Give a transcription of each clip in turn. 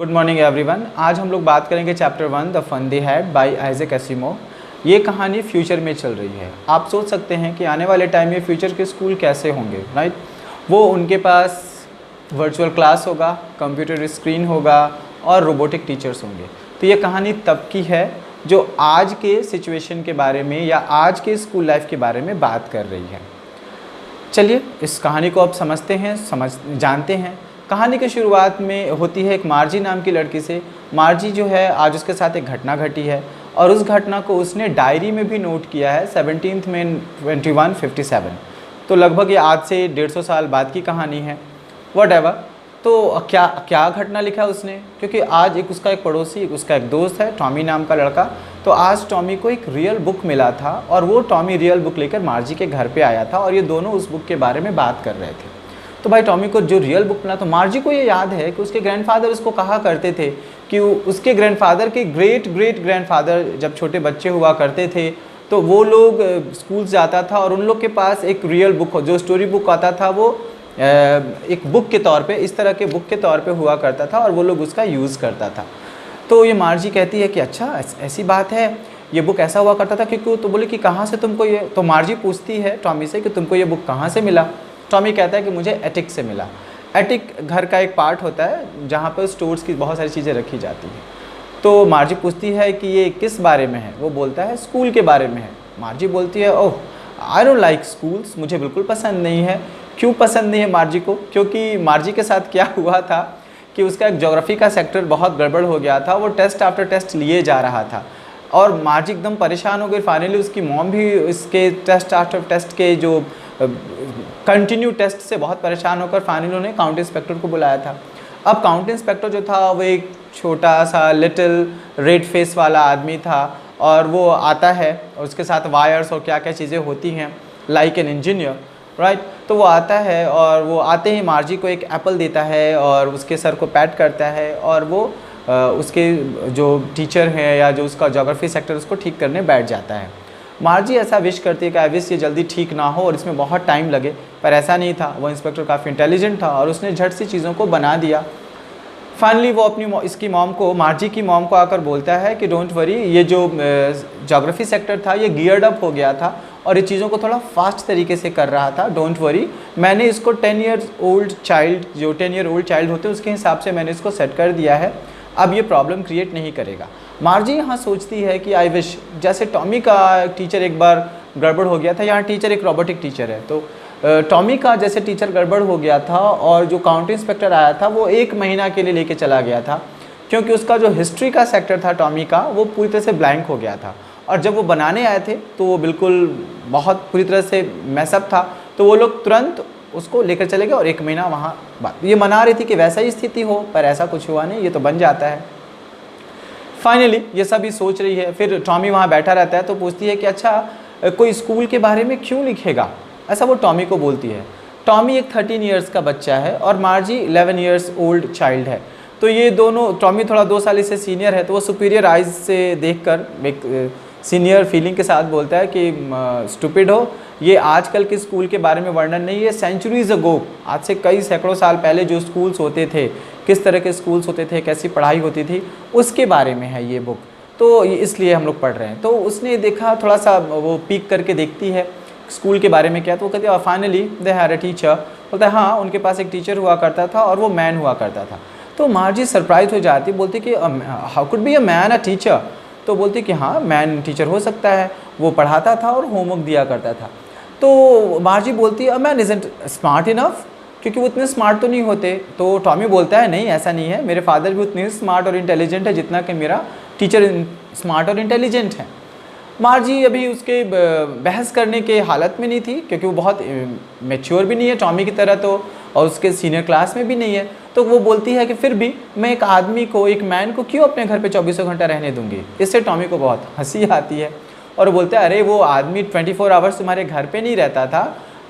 Good morning everyone. आज हम लोग बात करेंगे chapter 1 the fun they had by Isaac Asimov. ये कहानी फ्यूचर में चल रही है। आप सोच सकते हैं कि आने वाले टाइम में फ्यूचर के स्कूल कैसे होंगे, राइट। वो उनके पास वर्चुअल क्लास होगा, कंप्यूटर स्क्रीन होगा और रोबोटिक टीचर्स होंगे। तो ये कहानी तब की है जो आज के सिचुएशन के बारे में या आज के स्कूल लाइफ के बारे में बात कर रही है। चलिए इस कहानी को आप समझते हैं, जानते हैं। कहानी की शुरुआत में होती है एक मार्जी नाम की लड़की से। मार्जी जो है, आज उसके साथ एक घटना घटी है और उस घटना को उसने डायरी में भी नोट किया है 17 मई 2157। तो लगभग ये आज से 150 साल बाद की कहानी है। व्हाटएवर। तो क्या घटना लिखा उसने, क्योंकि आज उसका एक पड़ोसी, उसका एक दोस्त है टॉमी नाम का लड़का। तो आज टॉमी को एक रियल बुक मिला था और वो टॉमी रियल बुक लेकर मार्जी के घर पे आया था और ये दोनों उस बुक के बारे में बात कर रहे थे। तो भाई टॉमी को जो रियल बुक मिला, तो मार्जी को ये याद है कि उसके ग्रैंडफादर उसको कहा करते थे कि उसके ग्रैंडफादर के ग्रेट ग्रैंडफादर जब छोटे बच्चे हुआ करते थे तो वो लोग स्कूल जाता था और उन लोग के पास एक रियल बुक जो स्टोरी बुक आता था वो एक बुक के तौर पे, इस तरह के बुक के तौर पे हुआ करता था और वो लोग उसका यूज़ करता था। तो ये मार्जी कहती है कि अच्छा ऐसी बात है, ये बुक ऐसा हुआ करता था। क्योंकि तो बोले कि कहाँ से तुमको ये, तो मार्जी पूछती है टॉमी से कि तुमको ये बुक कहाँ से मिला। टॉमी कहता है कि मुझे एटिक से मिला। एटिक घर का एक पार्ट होता है जहाँ पर स्टोर्स की बहुत सारी चीज़ें रखी जाती हैं। तो मार्जी पूछती है कि ये किस बारे में है। वो बोलता है स्कूल के बारे में है। मार्जी बोलती है ओह आई डोंट लाइक स्कूल्स, मुझे बिल्कुल पसंद नहीं है। क्यों पसंद नहीं है मार्जी को? क्योंकि मार्जी के साथ क्या हुआ था कि उसका एक ज्योग्राफी का सेक्टर बहुत गड़बड़ हो गया था। वो टेस्ट आफ्टर टेस्ट लिए जा रहा था और मार्जी एकदम परेशान हो गई। फाइनली उसकी मॉम भी इसके टेस्ट आफ्टर टेस्ट के जो कंटिन्यू टेस्ट से बहुत परेशान होकर फाइनली उन्होंने काउंटी इंस्पेक्टर को बुलाया था। अब काउंटी इंस्पेक्टर जो था वो एक छोटा सा लिटिल रेड फेस वाला आदमी था और वो आता है और उसके साथ वायर्स और क्या क्या चीज़ें होती हैं, लाइक एन इंजीनियर, राइट। तो वो आता है और वो आते ही मार्जी को एक एप्पल देता है और उसके सर को पैट करता है और वो उसके जो टीचर हैं या जो उसका ज्योग्राफी सेक्टर उसको ठीक करने बैठ जाता है। मार्जी ऐसा विश करती है कि आई विश ये जल्दी ठीक ना हो और इसमें बहुत टाइम लगे, पर ऐसा नहीं था। वो इंस्पेक्टर काफ़ी इंटेलिजेंट था और उसने झट से चीज़ों को बना दिया। फाइनली वो अपनी इसकी मॉम को, मार्जी की मॉम को आकर बोलता है कि डोंट वरी, ये जो ज्योग्राफी सेक्टर था ये गियर्ड अप हो गया था और ये चीज़ों को थोड़ा फास्ट तरीके से कर रहा था। डोंट वरी, मैंने इसको 10 ईयर ओल्ड चाइल्ड, जो 10 ईयर ओल्ड चाइल्ड होते हैं उसके हिसाब से मैंने इसको सेट कर दिया है। अब ये प्रॉब्लम क्रिएट नहीं करेगा। मार्जी यहाँ सोचती है कि आई विश, जैसे टॉमी का टीचर एक बार गड़बड़ हो गया था, यहाँ टीचर एक रोबोटिक टीचर है, तो टॉमी का जैसे टीचर गड़बड़ हो गया था और जो काउंटी इंस्पेक्टर आया था वो 1 महीना के लिए लेके चला गया था क्योंकि उसका जो हिस्ट्री का सेक्टर था टॉमी का वो पूरी तरह से ब्लैंक हो गया था। और जब वो बनाने आए थे तो वो बिल्कुल बहुत पूरी तरह से मैसअप था। तो वो लोग तुरंत उसको लेकर चले गए और 1 महीना वहाँ बात ये मना रही थी कि वैसा ही स्थिति हो, पर ऐसा कुछ हुआ नहीं, ये तो बन जाता है। फाइनली ये सभी सोच रही है। फिर टॉमी वहाँ बैठा रहता है तो पूछती है कि अच्छा कोई स्कूल के बारे में क्यों लिखेगा, ऐसा वो टॉमी को बोलती है। टॉमी एक 13 ईयर्स का बच्चा है और मार्जी 11 ईयर्स ओल्ड चाइल्ड है। तो ये दोनों, टॉमी थोड़ा 2 साल इससे सीनियर है तो वो सुपीरियर आइज से देखकर एक सीनियर फीलिंग के साथ बोलता है कि स्टूपिड हो, ये आजकल के स्कूल के बारे में वर्णन नहीं है, सेंचुरीज अगो, आज से कई सैकड़ों साल पहले जो स्कूल्स होते थे, किस तरह के स्कूल्स होते थे, कैसी पढ़ाई होती थी, उसके बारे में है ये बुक। तो इसलिए हम लोग पढ़ रहे हैं। तो उसने देखा, थोड़ा सा वो पीक करके देखती है स्कूल के बारे में क्या, तो वो कहती है finally they had a teacher. बोलता है हाँ, उनके पास एक टीचर हुआ करता था और वो मैन हुआ करता था। तो मार्जी सरप्राइज हो जाती, बोलती कि how could be a man a teacher. तो बोलती कि हाँ, मैन टीचर हो सकता है, वो पढ़ाता था और होमवर्क दिया करता था। तो मार्जी बोलती है a man isn't smart enough, क्योंकि वो इतने स्मार्ट तो नहीं होते। तो टॉमी बोलता है नहीं ऐसा नहीं है, मेरे फादर भी उतने स्मार्ट और इंटेलिजेंट है जितना कि मेरा टीचर स्मार्ट और इंटेलिजेंट है। मार्जी अभी उसके बहस करने के हालत में नहीं थी क्योंकि वो बहुत मैच्योर भी नहीं है टॉमी की तरह, तो और उसके सीनियर क्लास में भी नहीं है। तो वो बोलती है कि फिर भी मैं एक आदमी को, एक मैन को क्यों अपने घर पे 24 घंटा रहने दूंगी। इससे टॉमी को बहुत हंसी आती है और बोलते हैं अरे वो आदमी 24 आवर्स तुम्हारे घर पे नहीं रहता था,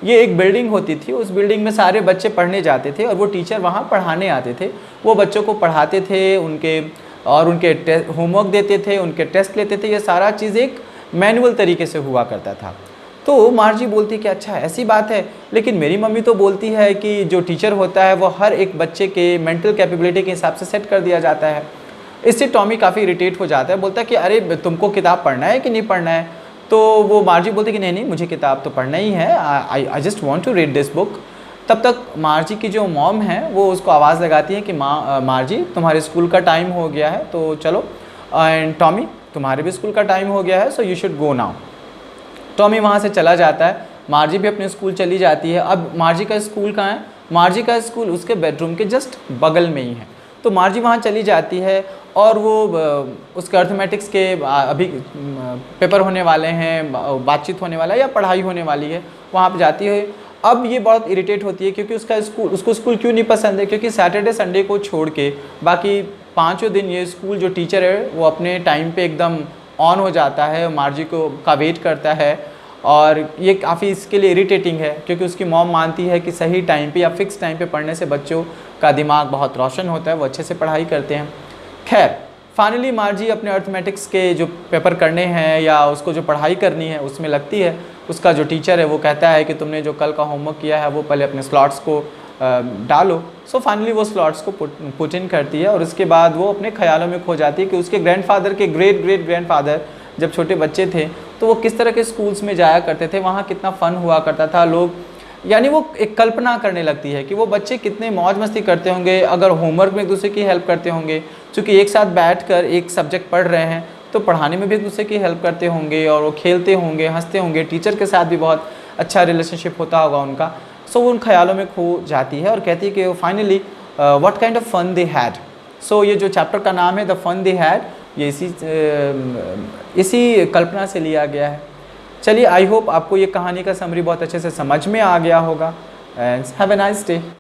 ये एक बिल्डिंग होती थी, उस बिल्डिंग में सारे बच्चे पढ़ने जाते थे और वो टीचर वहाँ पढ़ाने आते थे, वो बच्चों को पढ़ाते थे, उनके होमवर्क देते थे, उनके टेस्ट लेते थे, ये सारा चीज़ एक मैनुअल तरीके से हुआ करता था। तो मार्जी बोलती है कि अच्छा ऐसी बात है, लेकिन मेरी मम्मी तो बोलती है कि जो टीचर होता है वो हर एक बच्चे के मेंटल कैपेबिलिटी के हिसाब से सेट कर दिया जाता है। इससे टॉमी काफ़ी इरिटेट हो जाता है, बोलता है कि अरे तुमको किताब पढ़ना है कि नहीं पढ़ना है। तो वो मार्जी बोलती है कि नहीं नहीं, मुझे किताब तो पढ़ना ही है, I just want to read this book. तब तक मार्जी की जो मॉम है वो उसको आवाज़ लगाती है कि मार्जी तुम्हारे स्कूल का टाइम हो गया है, तो चलो, एंड टॉमी तुम्हारे भी स्कूल का टाइम हो गया है, so you should go now. Tommy वहाँ से चला जाता है, मार्जी भी अपने स्कूल चली जाती है। अब मार्जी का स्कूल कहाँ है? मार्जी का स्कूल उसके बेडरूम के जस्ट बगल में ही है। तो मार्जी वहाँ चली जाती है और वो उसके अर्थमेटिक्स के अभी पेपर होने वाले हैं, बातचीत होने वाला है या पढ़ाई होने वाली है, वहाँ पे जाती है। अब ये बहुत इरिटेट होती है क्योंकि उसको स्कूल क्यों नहीं पसंद है, क्योंकि सैटरडे संडे को छोड़ के बाकी पाँचों दिन ये स्कूल जो टीचर है वो अपने टाइम पे एकदम ऑन हो जाता है, मार्जी का वेट करता है। और ये काफ़ी इसके लिए इरिटेटिंग है क्योंकि उसकी मॉम मानती है कि सही टाइम पे या फिक्स टाइम पे पढ़ने से बच्चों का दिमाग बहुत रोशन होता है, वो अच्छे से पढ़ाई करते हैं। खैर फाइनली मार्जी अपने अर्थमेटिक्स के जो पेपर करने हैं या उसको जो पढ़ाई करनी है उसमें लगती है। उसका जो टीचर है वो कहता है कि तुमने जो कल का होमवर्क किया है वो पहले अपने स्लॉट्स को डालो। सो फाइनली वो स्लॉट्स को पुट इन करती है और उसके बाद वो अपने ख्यालों में खो जाती है कि उसके ग्रैंडफादर के ग्रेट ग्रैंडफादर जब छोटे बच्चे थे तो वो किस तरह के स्कूल्स में जाया करते थे, वहाँ कितना फ़न हुआ करता था, लोग यानी वो एक कल्पना करने लगती है कि वो बच्चे कितने मौज मस्ती करते होंगे अगर होमवर्क में एक दूसरे की हेल्प करते होंगे, क्योंकि एक साथ बैठकर एक सब्जेक्ट पढ़ रहे हैं तो पढ़ाने में भी एक दूसरे की हेल्प करते होंगे और वो खेलते होंगे, हंसते होंगे, टीचर के साथ भी बहुत अच्छा रिलेशनशिप होता होगा उनका। सो वो उन ख्यालों में खो जाती है और कहती है कि finally what kind of fun they had. So ये जो चैप्टर का नाम है द फन दे हैड, ये इसी कल्पना से लिया गया है। चलिए, आई होप आपको ये कहानी का समरी बहुत अच्छे से समझ में आ गया होगा। And have a nice day.